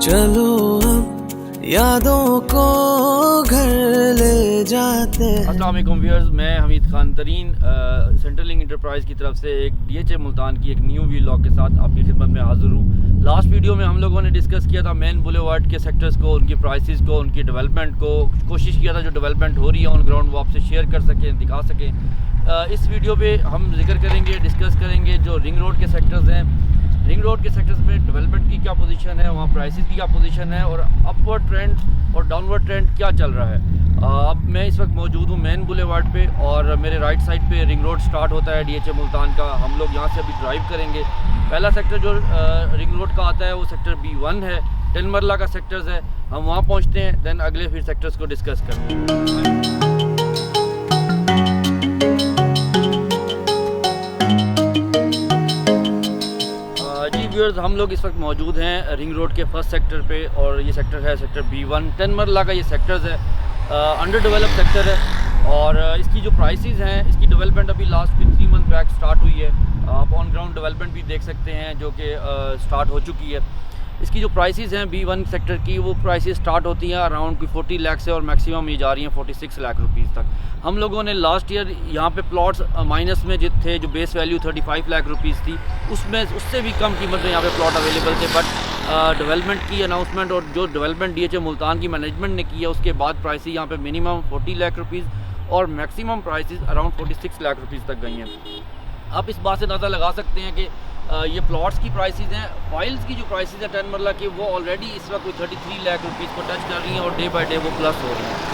चलो अब यादों को घर ले जाते हैं। अस्सलाम वालेकुम व्यूअर्स, मैं Hamid Khan Tareen central link enterprise की तरफ से एक DHA मुल्तान की एक न्यू व्लॉग के साथ आपकी खिदमत में हाज़िर हूँ। लास्ट वीडियो में हम लोगों ने डिस्कस किया था मेन बुलेवार्ड के सेक्टर्स को, उनकी प्राइसेस को, उनकी डेवलपमेंट को। कोशिश किया था जो डेवलपमेंट हो रही है ऑन ग्राउंड वो आपसे शेयर कर सकें, दिखा सकें। इस वीडियो पे हम जिक्र करेंगे, डिस्कस करेंगे जो रिंग रोड के सेक्टर्स हैं, रिंग रोड के सेक्टर्स में डेवलपमेंट की क्या पोजीशन है, वहाँ प्राइसेस की क्या पोजीशन है और अपवर्ड ट्रेंड और डाउनवर्ड ट्रेंड क्या चल रहा है। अब मैं इस वक्त मौजूद हूँ मेन बुलेवार्ड पे और मेरे राइट साइड पे रिंग रोड स्टार्ट होता है DHA मुल्तान का। हम लोग यहाँ से अभी ड्राइव करेंगे। पहला सेक्टर जो रिंग रोड का आता है वो सेक्टर B1 है, 10 मरला का सेक्टर्स है। हम वहाँ पहुँचते हैं, दैन अगले फिर सेक्टर्स को डिस्कस करते हैं। व्यूअर्स, हम लोग इस वक्त मौजूद हैं रिंग रोड के फर्स्ट सेक्टर पे और ये सेक्टर है सेक्टर B1। 10 मरला का ये सेक्टर्स है, अंडर डेवलप सेक्टर है और इसकी जो प्राइसेस हैं, इसकी डेवलपमेंट अभी लास्ट 3 मंथ बैक स्टार्ट हुई है। आप ऑन ग्राउंड डेवलपमेंट भी देख सकते हैं जो कि स्टार्ट हो चुकी है। इसकी जो प्राइसेस हैं B1 सेक्टर की, वो प्राइसेस स्टार्ट होती हैं अराउंड 40 लाख से और मैक्सिमम ये जा रही हैं 46 लाख रुपीज़ तक। हम लोगों ने लास्ट ईयर यहाँ पे प्लॉट्स माइनस में जो थे, जो बेस वैल्यू 35 लाख रुपीज़ थी, उससे भी कम कीमत में यहाँ पे प्लॉट अवेलेबल थे। बट डेवलपमेंट की अनाउंसमेंट और जो डेवलपमेंट DHA मुल्तान की मैनेजमेंट ने किया उसके बाद प्राइसेस यहाँ पे मिनिमम 40 लाख रुपीज़ और maximum prices around 46 lakh rupees तक गई हैं। आप इस बात से अंदाज़ा लगा सकते हैं कि ये प्लॉट्स की प्राइसेस हैं। फाइल्स की जो प्राइसेस है 10 मरला की, वो ऑलरेडी इस वक्त 33 लाख रुपीज़ को टच कर रही हैं और डे बाय डे वो प्लस हो रही हैं।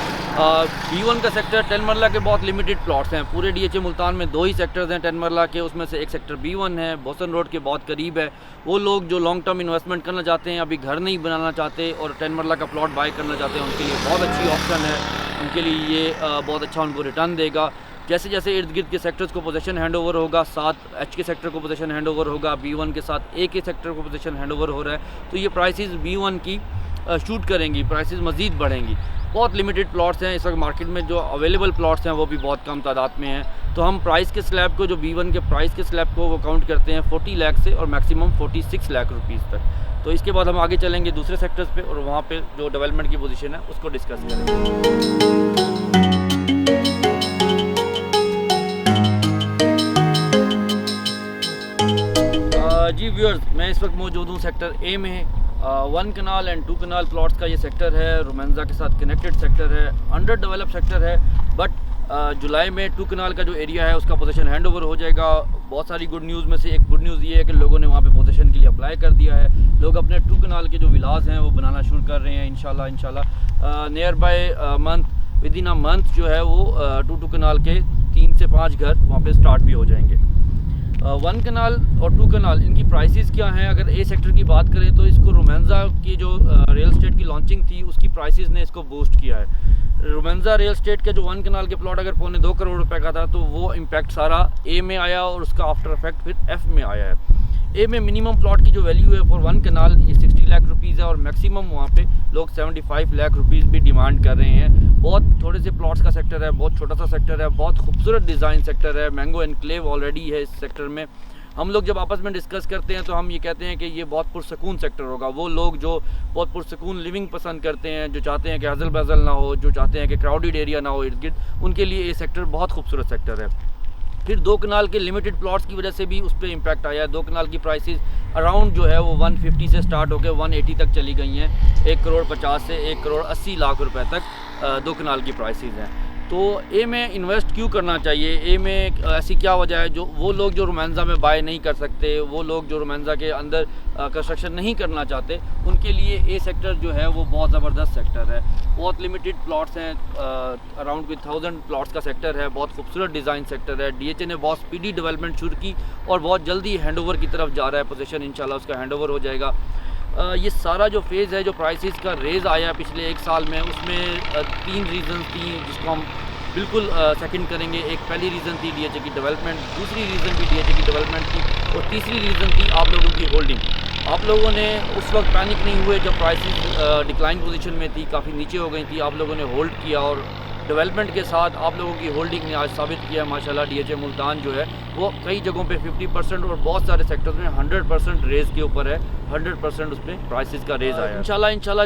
B1 का सेक्टर 10 मरला के बहुत लिमिटेड प्लॉट्स हैं। पूरे DHA मुल्तान में 2 ही सेक्टर्स हैं 10 मरला के, उसमें से एक सेक्टर B1 है, बोसन रोड के बहुत करीब है। वो लोग जो लॉन्ग टर्म इन्वेस्टमेंट करना चाहते हैं, अभी घर नहीं बनाना चाहते और 10 मरला का प्लॉट बाय करना चाहते हैं, उनके लिए बहुत अच्छी ऑप्शन है। उनके लिए ये बहुत अच्छा उनको रिटर्न देगा। जैसे जैसे इर्द गिर्द के सेक्टर्स को पोजीशन हैंड ओवर होगा, 7H के सेक्टर को पोजीशन हैंड ओवर होगा, B1 के साथ A के सेक्टर को पोजीशन हैंड ओवर हो रहा है, तो ये प्राइसेस B1 की शूट करेंगी, प्राइसेस मज़ीद बढ़ेंगी। बहुत लिमिटेड प्लॉट्स हैं इस वक्त मार्केट में, जो अवेलेबल प्लॉट्स हैं वो भी बहुत कम तादाद में हैं। तो हम प्राइस के स्लैब को, जो B1 के प्राइस के स्लैब को वो काउंट करते हैं 40 लाख से और मैक्सिमम 46 लाख रुपीज़ तक। तो इसके बाद हम आगे चलेंगे दूसरे सेक्टर्स पे और वहाँ पे जो डेवलपमेंट की पोजीशन है उसको डिस्कस करेंगे। जी व्यूअर्स, मैं इस वक्त मौजूद हूँ सेक्टर A में। 1 कनाल एंड 2 कनाल प्लॉट्स का ये सेक्टर है, रोमांजा के साथ कनेक्टेड सेक्टर है, अंडर डेवलप सेक्टर है। बट जुलाई में 2 कनाल का जो एरिया है उसका पोजीशन हैंड ओवर हो जाएगा। बहुत सारी गुड न्यूज़ में से एक गुड न्यूज़ ये है कि लोगों ने वहाँ पे पोजीशन के लिए अप्लाई कर दिया है। लोग अपने 2 कनाल के जो विलास हैं वो बनाना शुरू कर रहे हैं इंशाल्लाह near by month, with in a month जो है वो 2 कनाल के 3 से 5 घर वहाँ पे स्टार्ट भी हो जाएंगे। 1 कनाल और 2 कनाल, इनकी प्राइसेस क्या हैं? अगर A सेक्टर की बात करें तो इसको रोमांजा की जो रियल एस्टेट की लॉन्चिंग थी उसकी प्राइसेस ने इसको बूस्ट किया है। रोमांजा रियल एस्टेट के जो 1 कनाल के प्लॉट अगर 2.25 करोड़ रुपए का था, तो वो इम्पैक्ट सारा A में आया और उसका आफ्टर इफेक्ट फिर F में आया है। A में मिनिमम प्लॉट की जो वैल्यू है फॉर 1 कनाल ये 60 लाख रुपीज़ है और मैक्सिमम वहाँ पे लोग 75 लाख रुपीज़ भी डिमांड कर रहे हैं। बहुत थोड़े से प्लॉट्स का सेक्टर है, बहुत छोटा सा सेक्टर है, बहुत खूबसूरत डिज़ाइन सेक्टर है। मैंगो एनक्लेव ऑलरेडी है इस सेक्टर में। हम लोग जब आपस में डिस्कस करते हैं तो हम ये कहते हैं कि ये बहुत पुरसकून सेक्टर होगा। वो लोग जो बहुत पुरसकून लिविंग पसंद करते हैं, जो चाहते हैं कि हजल बजल ना हो, जो चाहते हैं कि क्राउडेड एरिया ना हो इर्द गिर्द, उनके लिए ये सेक्टर बहुत खूबसूरत सेक्टर है। फिर 2 कनाल के लिमिटेड प्लॉट्स की वजह से भी उस पर इम्पैक्ट आया है। 2 कनाल की प्राइसेस अराउंड जो है वो 150 से स्टार्ट होकर 180 तक चली गई हैं। 1 करोड़ 50 से 1 करोड़ 80 लाख रुपए तक 2 कनाल की प्राइसेस हैं। तो A में इन्वेस्ट क्यों करना चाहिए? A में ऐसी क्या वजह है? जो वो लोग जो रोमांजा में बाय नहीं कर सकते, वो लोग जो रोमांजा के अंदर कंस्ट्रक्शन नहीं करना चाहते, उनके लिए A सेक्टर जो है वो बहुत ज़बरदस्त सेक्टर है। बहुत लिमिटेड प्लॉट्स हैं, अराउंड 1000 प्लॉट्स का सेक्टर है। बहुत खूबसूरत डिज़ाइन सेक्टर है। DHA ने बहुत स्पीडी डेवलपमेंट शुरू की और बहुत जल्दी हैंडओवर की तरफ जा रहा है पोजीशन, इंशाल्लाह उसका हैंडओवर हो जाएगा। ये सारा जो फेज़ है, जो प्राइसेस का रेज़ आया पिछले 1 साल में, उसमें 3 रीज़न थी जिसको हम बिल्कुल सेकंड करेंगे। एक पहली रीज़न थी DHA की डेवलपमेंट, दूसरी रीज़न भी DHA की डेवलपमेंट थी और तीसरी रीज़न थी आप लोगों की होल्डिंग। आप लोगों ने उस वक्त पैनिक नहीं हुए जब प्राइसेस डिक्लाइन पोजीशन में थी, काफ़ी नीचे हो गई थी। आप लोगों ने होल्ड किया और डेवलपमेंट के साथ आप लोगों की होल्डिंग ने आज साबित किया माशाल्लाह। DHA मुल्तान जो है वो कई जगहों पे 50% और बहुत सारे सेक्टर्स में 100% रेज के ऊपर है, 100% उसमें प्राइसेस का रेज आया। इंशाल्लाह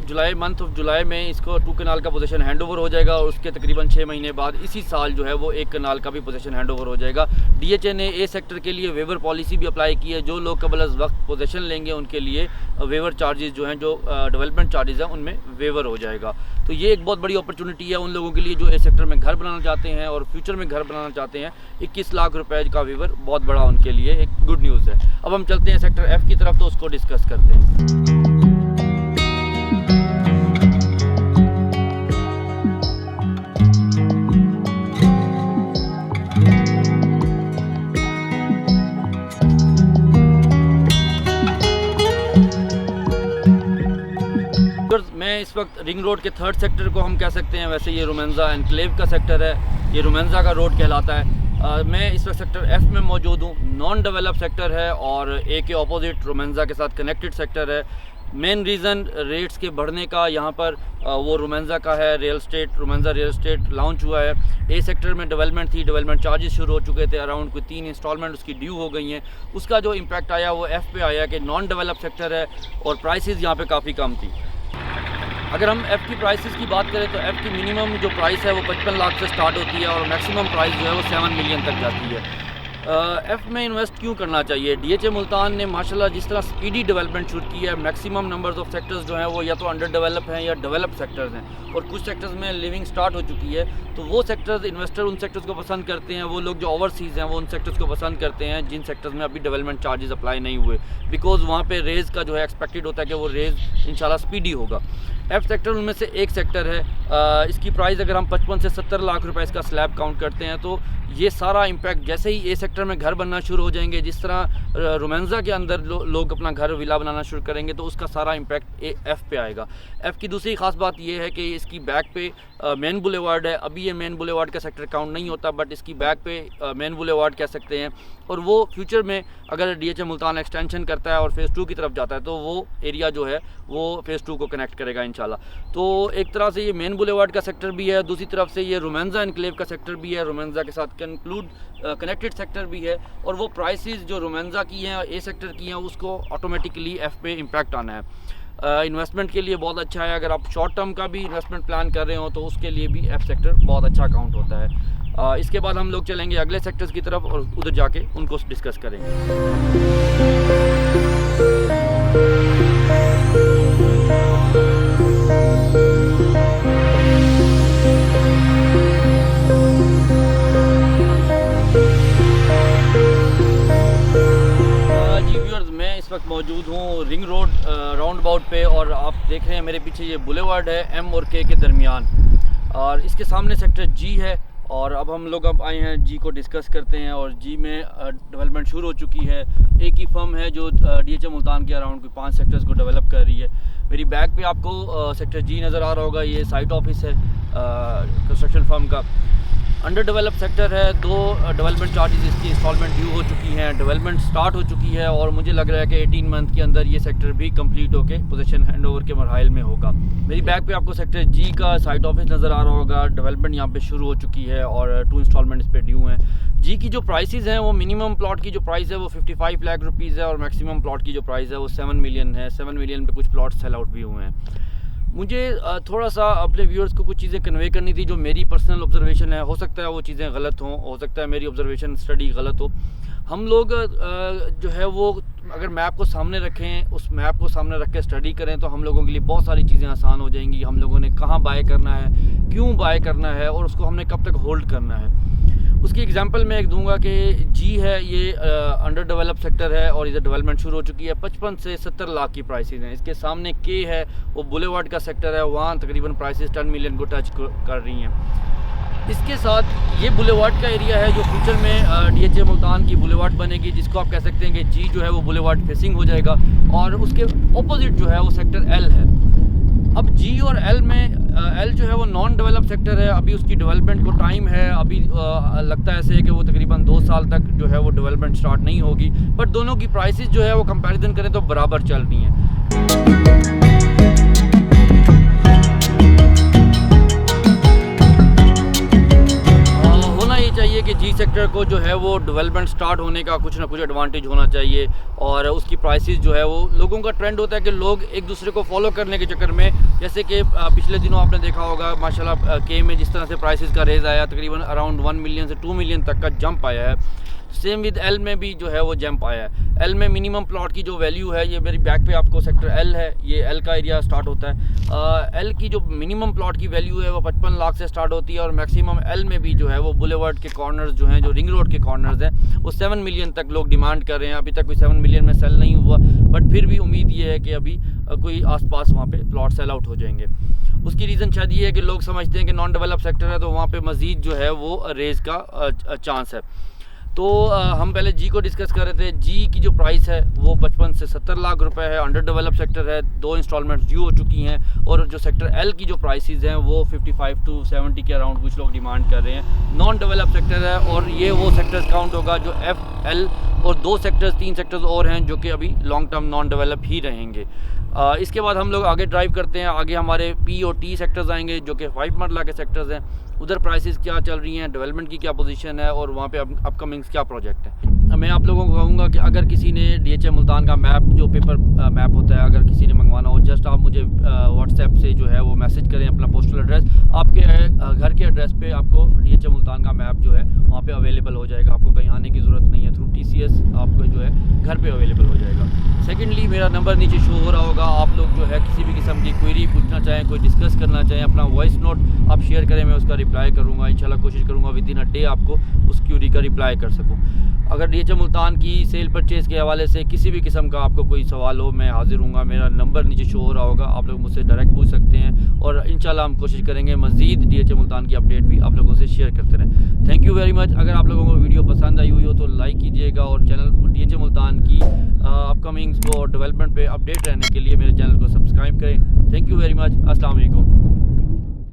जुलाई मंथ ऑफ जुलाई में इसको 2 कनाल का पोजीशन हैंडओवर हो जाएगा और उसके तकरीबन 6 महीने बाद इसी साल जो है वो 1 कनाल का भी पोजीशन हैंडओवर हो जाएगा। DHA ने ए सेक्टर के लिए वेवर पॉलिसी भी अप्लाई की है। जो लोग कबल अज़ वक्त पोजीशन लेंगे उनके लिए वेवर चार्जेस जो हैं, जो डेवलपमेंट चार्जेस हैं, उनमें वेवर हो जाएगा। तो ये एक बहुत बड़ी अपॉर्चुनिटी है उन लोगों के लिए जो ए सेक्टर में घर बनाना चाहते हैं और फ्यूचर में घर बनाना चाहते हैं। 21 लाख रुपए का वेवर बहुत बड़ा उनके लिए एक गुड न्यूज़ है। अब हम चलते हैं सेक्टर F की तरफ, तो उसको डिस्कस करते हैं। मैं इस वक्त रिंग रोड के 3rd सेक्टर को हम कह सकते हैं, वैसे ये रोमेंजा एनक्लेव का सेक्टर है, ये रोमेंजा का रोड कहलाता है। मैं इस वक्त सेक्टर F में मौजूद हूँ। नॉन डेवलप सेक्टर है और ए के ऑपोजिट रोमेंजा के साथ कनेक्टेड सेक्टर है। मेन रीज़न रेट्स के बढ़ने का यहाँ पर वो रोमेंजा का है। रोमेंजा रियल स्टेट लॉन्च हुआ है। ए सेक्टर में डेवलपमेंट थी, डेवलपमेंट चार्जेस शुरू हो चुके थे, अराउंड कोई 3 इंस्टॉलमेंट उसकी ड्यू हो गई हैं। उसका जो इम्पैक्ट आया वो F पे आया कि नॉन डेवलप सेक्टर है और प्राइसेस यहाँ पे काफ़ी कम थी। अगर हम F की प्राइसेस की बात करें तो F की मिनिमम जो प्राइस है वो 55 लाख से स्टार्ट होती है और मैक्सिमम प्राइस जो है वो 7 मिलियन तक जाती है। F में इन्वेस्ट क्यों करना चाहिए? DHA मुल्तान ने माशाल्लाह जिस तरह स्पीडी डेवलपमेंट शुरू की है, मैक्सिमम नंबर्स ऑफ सेक्टर्स जो हैं वो या तो अंडर डेवलप हैं या डेवलप सेक्टर्स हैं और कुछ सेक्टर्स में लिविंग स्टार्ट हो चुकी है। तो वो सेक्टर्स, इन्वेस्टर उन सेक्टर्स को पसंद करते हैं, वो लोग जो ओवरसीज़ हैं वो उन सेक्टर्स को पसंद करते हैं जिन सेक्टर्स में अभी डेवलपमेंट चार्जेस अप्लाई नहीं हुए, बिकॉज वहाँ पे रेज़ का जो है एक्सपेक्टेड होता है कि वो रेज़ इंशाल्लाह स्पीडी होगा। F सेक्टर उनमें से एक सेक्टर है। इसकी प्राइस अगर हम 55 से 70 लाख रुपए इसका स्लैब काउंट करते हैं तो ये सारा इम्पैक्ट जैसे ही ए सेक्टर में घर बनना शुरू हो जाएंगे, जिस तरह रोमेंजा के अंदर लोग अपना घर विला बनाना शुरू करेंगे तो उसका सारा इम्पैक्ट F पे आएगा। F की दूसरी ख़ास बात ये है कि इसकी बैक पे मेन बुलेवार्ड है। अभी ये मेन बुलेवार्ड का सेक्टर काउंट नहीं होता, बट इसकी बैक पे मेन बुलेवार्ड कह सकते हैं और वो फ्यूचर में अगर DHA मुल्तान एक्सटेंशन करता है और फेज़ 2 की तरफ जाता है तो वो एरिया जो है वो फेज़ 2 को कनेक्ट करेगा इंशाल्लाह। तो एक तरह से ये मेन बुलेवार्ड का सेक्टर भी है, दूसरी तरफ से ये रोमेंजा एनक्लेव का सेक्टर भी है, रोमेंजा के साथ कनेक्टेड सेक्टर भी है और वो प्राइसेस जो रोमेंजा की हैं ए सेक्टर की हैं उसको ऑटोमेटिकली F पे इम्पैक्ट आना है। इन्वेस्टमेंट के लिए बहुत अच्छा है। अगर आप शॉर्ट टर्म का भी इन्वेस्टमेंट प्लान कर रहे हो तो उसके लिए भी F सेक्टर बहुत अच्छा काउंट होता है। इसके बाद हम लोग चलेंगे अगले सेक्टर्स की तरफ और उधर जाके उनको डिस्कस करेंगे। इस वक्त मौजूद हूँ रिंग रोड राउंड अबाउट पे और आप देख रहे हैं मेरे पीछे ये बुलेवार्ड है M और K के दरमियान और इसके सामने सेक्टर G है और अब हम लोग आए हैं G को डिस्कस करते हैं। और G में डेवलपमेंट शुरू हो चुकी है। एक ही फर्म है जो DHA मुल्तान के अराउंड कोई 5 सेक्टर्स को डेवलप कर रही है। मेरी बैक पे आपको सेक्टर G नज़र आ रहा होगा, ये साइट ऑफिस है कंस्ट्रक्शन फर्म का। अंडर डेवलप सेक्टर है। 2 डेवलपमेंट चार्जेस इसकी इंस्टॉलमेंट ड्यू हो चुकी हैं, डेवलपमेंट स्टार्ट हो चुकी है और मुझे लग रहा है कि 18 मंथ के अंदर ये सेक्टर भी कंप्लीट होकर पोजीशन हैंडओवर के मरहल में होगा। मेरी बैक पे आपको सेक्टर G का साइट ऑफिस नज़र आ रहा होगा। डेवलपमेंट यहाँ पे शुरू हो चुकी है और 2 इंस्टॉलमेंट इस पर ड्यू हैं। G की जो प्राइसेस हैं वो मिनिमम प्लॉट की जो प्राइस है वो 55 लाख रुपीज़ है और मैक्सिमम प्लॉट की जो प्राइस है वो 7 मिलियन है। 7 मिलियन पे कुछ प्लॉट सेल आउट भी हुए हैं। मुझे थोड़ा सा अपने व्यूअर्स को कुछ चीज़ें कन्वे करनी थी जो मेरी पर्सनल ऑब्जर्वेशन है। हो सकता है वो चीज़ें गलत हों, हो सकता है मेरी ऑब्जर्वेशन स्टडी गलत हो। हम लोग जो है वो अगर मैप को सामने रखें, उस मैप को सामने रख के स्टडी करें तो हम लोगों के लिए बहुत सारी चीज़ें आसान हो जाएंगी। हम लोगों ने कहाँ बाय करना है, क्यों बाय करना है और उसको हमने कब तक होल्ड करना है। उसकी एग्जांपल मैं एक दूंगा कि G है, ये अंडर डेवलप सेक्टर है और इधर डेवलपमेंट शुरू हो चुकी है। 55 से 70 लाख की प्राइसेस हैं। इसके सामने K है, वो बुलेवार्ड का सेक्टर है, वहाँ तकरीबन प्राइसेस 10 मिलियन को टच कर रही हैं। इसके साथ ये बुलेवार्ड का एरिया है जो फ्यूचर में DHA मुल्तान की बुलेवार्ड बनेगी, जिसको आप कह सकते हैं कि G जो है वो बुलेवार्ड फेसिंग हो जाएगा और उसके ऑपोजिट जो है वो सेक्टर L है। अब G और L में L जो है वो नॉन डेवलप सेक्टर है। अभी उसकी डेवलपमेंट को टाइम है। अभी लगता है ऐसे कि वो तकरीबन 2 साल तक जो है वो डेवलपमेंट स्टार्ट नहीं होगी, बट दोनों की प्राइसेस जो है वो कंपैरिजन करें तो बराबर चल रही हैं। कि जी सेक्टर को जो है वो डेवलपमेंट स्टार्ट होने का कुछ ना कुछ एडवांटेज होना चाहिए, और उसकी प्राइसेस जो है वो लोगों का ट्रेंड होता है कि लोग एक दूसरे को फॉलो करने के चक्कर में, जैसे कि पिछले दिनों आपने देखा होगा माशाल्लाह के में जिस तरह से प्राइसेस का रेज आया, तकरीबन अराउंड 1 मिलियन से 2 मिलियन तक का जंप आया है। सेम विद एल में भी जो है वो जंप आया है। एल में मिनिमम प्लॉट की जो वैल्यू है, ये मेरी बैक पे आपको सेक्टर एल है, ये एल का एरिया स्टार्ट होता है। एल की जो मिनिमम प्लॉट की वैल्यू है वो 55 लाख से स्टार्ट होती है, और मैक्सिमम एल में भी जो है वो बुलेवर्ड के कॉर्नर्स जो हैं, जो रिंग रोड के कॉर्नर्स हैं, वो 7 मिलियन तक लोग डिमांड कर रहे हैं। अभी तक कोई 7 मिलियन में सेल नहीं हुआ, बट फिर भी उम्मीद ये है कि अभी कोई आसपास वहाँ पे प्लॉट सेल आउट हो जाएंगे। उसकी रीज़न शायद ये है कि लोग समझते हैं कि नॉन डेवलप सेक्टर है तो वहाँ पे मज़ीद जो है वो रेज का चांस है। तो हम पहले जी को डिस्कस कर रहे थे। जी की जो प्राइस है वो 55 से 70 लाख रुपए है। अंडर डेवलप सेक्टर है, 2 इंस्टॉलमेंट्स ड्यू हो चुकी हैं, और जो सेक्टर एल की जो प्राइसेस हैं वो 55 टू 70 के अराउंड कुछ लोग डिमांड कर रहे हैं। नॉन डेवलप सेक्टर है, और ये वो सेक्टर्स काउंट होगा जो एफ, एल और 2 सेक्टर्स 3 सेक्टर्स और हैं जो कि अभी लॉन्ग टर्म नॉन डेवलप ही रहेंगे। इसके बाद हम लोग आगे ड्राइव करते हैं। आगे हमारे पी और टी सेक्टर्स आएंगे जो कि 5 मरला के सेक्टर्स हैं। उधर प्राइसेस क्या चल रही हैं, डेवलपमेंट की क्या पोजीशन है, और वहाँ पे अपकमिंग्स क्या प्रोजेक्ट है। मैं आप लोगों को कहूँगा कि अगर किसी ने DHA मुल्तान का मैप, जो पेपर मैप होता है, अगर किसी ने मंगवाना हो, जस्ट आप मुझे व्हाट्सएप से जो है वो मैसेज करें अपना पोस्टल एड्रेस। आपके घर के एड्रेस पे आपको DHA मुल्तान का मैप जो है वहाँ पे अवेलेबल हो जाएगा। आपको कहीं आने की ज़रूरत नहीं है। थ्रू TCS आपको जो है घर पे अवेलेबल हो जाएगा। सेकेंडली, मेरा नंबर नीचे शो हो रहा होगा। आप लोग जो है किसी भी किस्म की क्वेरी पूछना चाहें, कोई डिस्कस करना चाहें, अपना वॉइस नोट आप शेयर करें, मैं उसका रिप्लाई करूँगा। इंशाल्लाह कोशिश करूँगा विद इन अ डे आपको उस क्वेरी का रिप्लाई कर सकूँ। अगर DHA मुल्तान की सेल परचेज़ के हवाले से किसी भी किस्म का आपको कोई सवाल हो, मैं हाजिर हूँगा। मेरा नंबर नीचे शो हो रहा होगा, आप लोग मुझसे डायरेक्ट पूछ सकते हैं, और इंशाल्लाह हम कोशिश करेंगे मज़ीद DHA मुल्तान की अपडेट भी आप लोगों से शेयर करते रहें। Thank you very much. अगर आप लोगों को वीडियो पसंद आई हुई हो तो लाइक कीजिएगा, और चैनल DHA मुल्तान की अपकमिंग्स को डेवलपमेंट पे अपडेट रहने के लिए मेरे चैनल को सब्सक्राइब करें। Thank you very much. अस्सलाम वालेकुम।